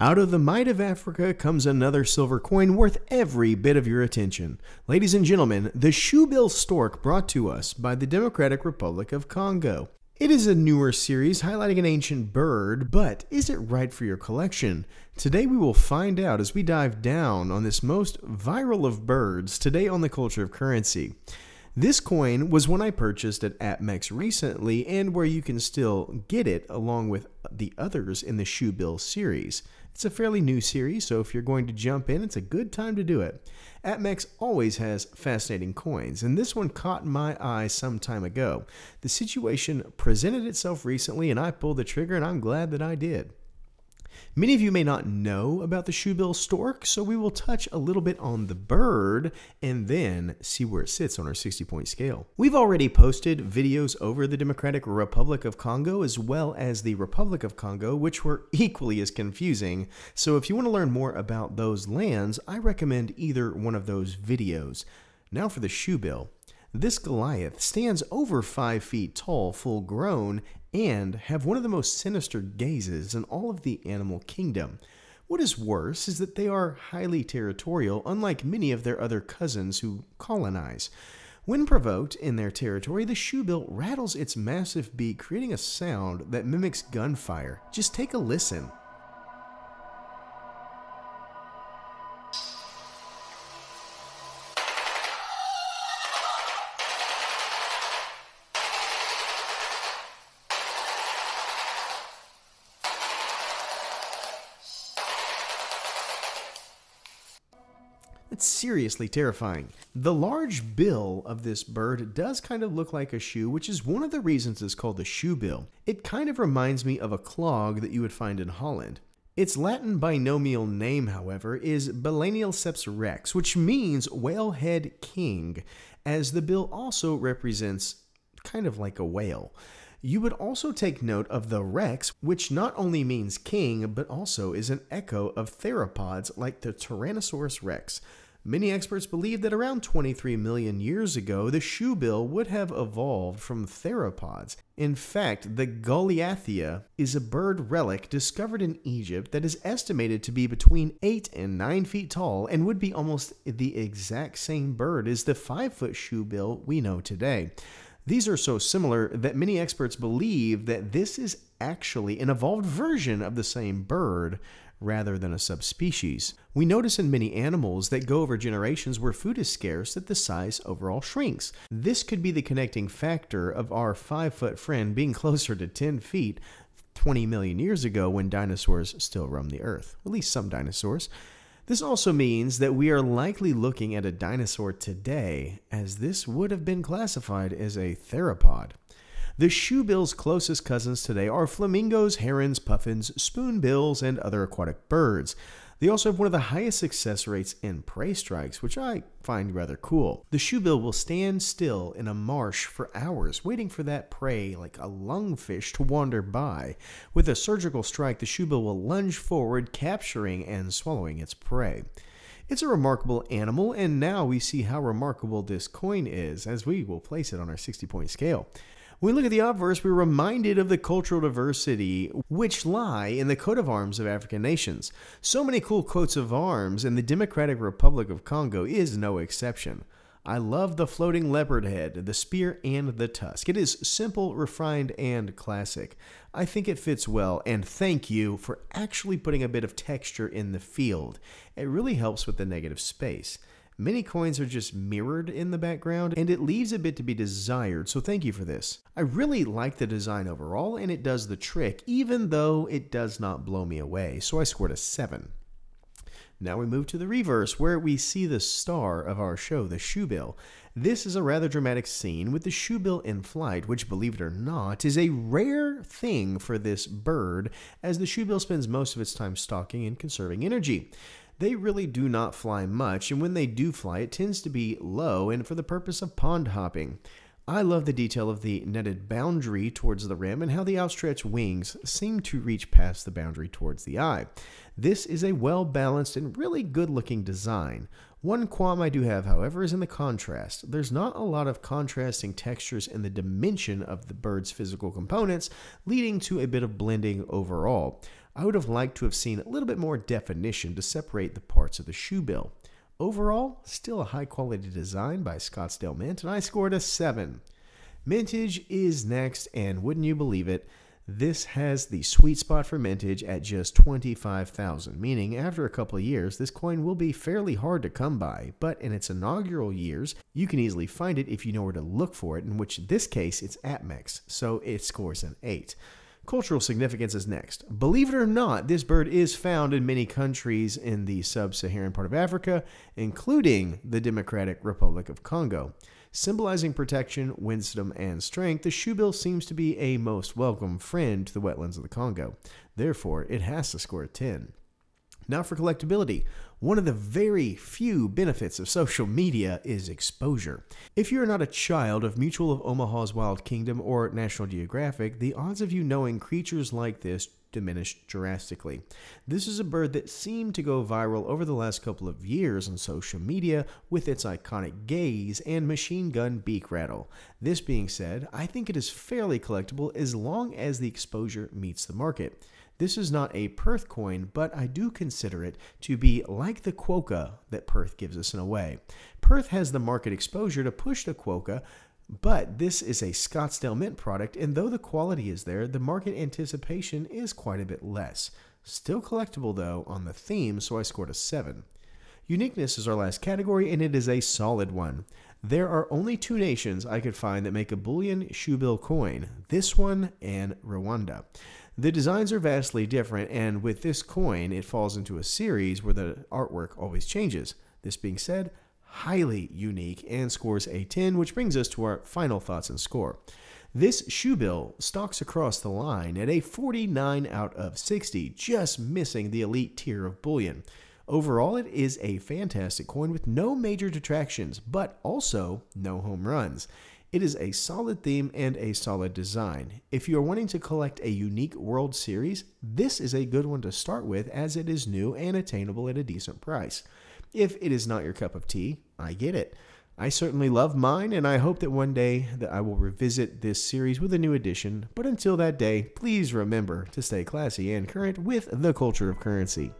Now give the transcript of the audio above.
Out of the might of Africa comes another silver coin worth every bit of your attention. Ladies and gentlemen, the Shoebill stork brought to us by the Democratic Republic of Congo. It is a newer series highlighting an ancient bird, but is it right for your collection? Today we will find out as we dive down on this most viral of birds today on the culture of currency. This coin was one I purchased at APMEX recently and where you can still get it along with the others in the Shoebill series. It's a fairly new series, so if you're going to jump in, it's a good time to do it. APMEX always has fascinating coins, and this one caught my eye some time ago. The situation presented itself recently, and I pulled the trigger, and I'm glad that I did. Many of you may not know about the Shoebill stork, so we will touch a little bit on the bird and then see where it sits on our 60-point scale. We've already posted videos over the Democratic Republic of Congo as well as the Republic of Congo, which were equally as confusing. So if you want to learn more about those lands, I recommend either one of those videos. Now for the Shoebill. This Goliath stands over 5 feet tall, full grown, and have one of the most sinister gazes in all of the animal kingdom. What is worse is that they are highly territorial, unlike many of their other cousins who colonize. When provoked in their territory, the Shoebill rattles its massive beak, creating a sound that mimics gunfire. Just take a listen. It's seriously terrifying. The large bill of this bird does kind of look like a shoe, which is one of the reasons it's called the Shoebill. It kind of reminds me of a clog that you would find in Holland. Its Latin binomial name, however, is Balaenialceps rex, which means whalehead king, as the bill also represents kind of like a whale. You would also take note of the rex, which not only means king, but also is an echo of theropods like the Tyrannosaurus rex. Many experts believe that around 23 million years ago, the Shoebill would have evolved from theropods. In fact, the Goliathia is a bird relic discovered in Egypt that is estimated to be between 8 and 9 feet tall and would be almost the exact same bird as the 5-foot Shoebill we know today. These are so similar that many experts believe that this is actually an evolved version of the same bird rather than a subspecies. We notice in many animals that go over generations where food is scarce that the size overall shrinks. This could be the connecting factor of our 5-foot friend being closer to 10 feet 20 million years ago when dinosaurs still roamed the earth, at least some dinosaurs. This also means that we are likely looking at a dinosaur today, as this would have been classified as a theropod. The Shoebill's closest cousins today are flamingos, herons, puffins, spoonbills, and other aquatic birds. They also have one of the highest success rates in prey strikes, which I find rather cool. The Shoebill will stand still in a marsh for hours, waiting for that prey like a lungfish to wander by. With a surgical strike, the Shoebill will lunge forward, capturing and swallowing its prey. It's a remarkable animal, and now we see how remarkable this coin is, as we will place it on our 60-point scale. When we look at the obverse, we're reminded of the cultural diversity which lie in the coat of arms of African nations. So many cool coats of arms, and the Democratic Republic of Congo is no exception. I love the floating leopard head, the spear, and the tusk. It is simple, refined, and classic. I think it fits well, and thank you for actually putting a bit of texture in the field. It really helps with the negative space. Many coins are just mirrored in the background, and it leaves a bit to be desired, so thank you for this. I really like the design overall, and it does the trick, even though it does not blow me away, so I scored a 7. Now we move to the reverse, where we see the star of our show, the Shoebill. This is a rather dramatic scene with the Shoebill in flight, which, believe it or not, is a rare thing for this bird, as the Shoebill spends most of its time stalking and conserving energy. They really do not fly much, and when they do fly, it tends to be low and for the purpose of pond hopping. I love the detail of the netted boundary towards the rim and how the outstretched wings seem to reach past the boundary towards the eye. This is a well-balanced and really good-looking design. One qualm I do have, however, is in the contrast. There's not a lot of contrasting textures in the dimension of the bird's physical components, leading to a bit of blending overall. I would have liked to have seen a little bit more definition to separate the parts of the Shoebill. Overall, still a high quality design by Scottsdale Mint, and I scored a 7. Mintage is next, and wouldn't you believe it, this has the sweet spot for mintage at just 25,000, meaning after a couple of years, this coin will be fairly hard to come by, but in its inaugural years, you can easily find it if you know where to look for it, in which in this case, it's APMEX, so it scores an 8. Cultural significance is next. Believe it or not, this bird is found in many countries in the sub-Saharan part of Africa, including the Democratic Republic of Congo. Symbolizing protection, wisdom, and strength, the shoebill seems to be a most welcome friend to the wetlands of the Congo. Therefore, it has to score a 10. Now for collectability. One of the very few benefits of social media is exposure. If you are not a child of Mutual of Omaha's Wild Kingdom or National Geographic, the odds of you knowing creatures like this diminished drastically. This is a bird that seemed to go viral over the last couple of years on social media with its iconic gaze and machine gun beak rattle. This being said, I think it is fairly collectible as long as the exposure meets the market. This is not a Perth coin, but I do consider it to be like the quokka that Perth gives us in a way. Perth has the market exposure to push the quokka, but this is a Scottsdale Mint product, and though the quality is there, the market anticipation is quite a bit less. Still collectible though on the theme, so I scored a 7. Uniqueness is our last category, and it is a solid one. There are only 2 nations I could find that make a bullion shoebill coin, this one and Rwanda. The designs are vastly different, and with this coin, it falls into a series where the artwork always changes. This being said, highly unique and scores a 10, which brings us to our final thoughts and score. This shoebill stalks across the line at a 49 out of 60, just missing the elite tier of bullion. Overall, it is a fantastic coin with no major detractions, but also no home runs. It is a solid theme and a solid design. If you are wanting to collect a unique World Series, this is a good one to start with as it is new and attainable at a decent price. If it is not your cup of tea, I get it. I certainly love mine, and I hope that one day that I will revisit this series with a new edition, but until that day, please remember to stay classy and current with the culture of currency.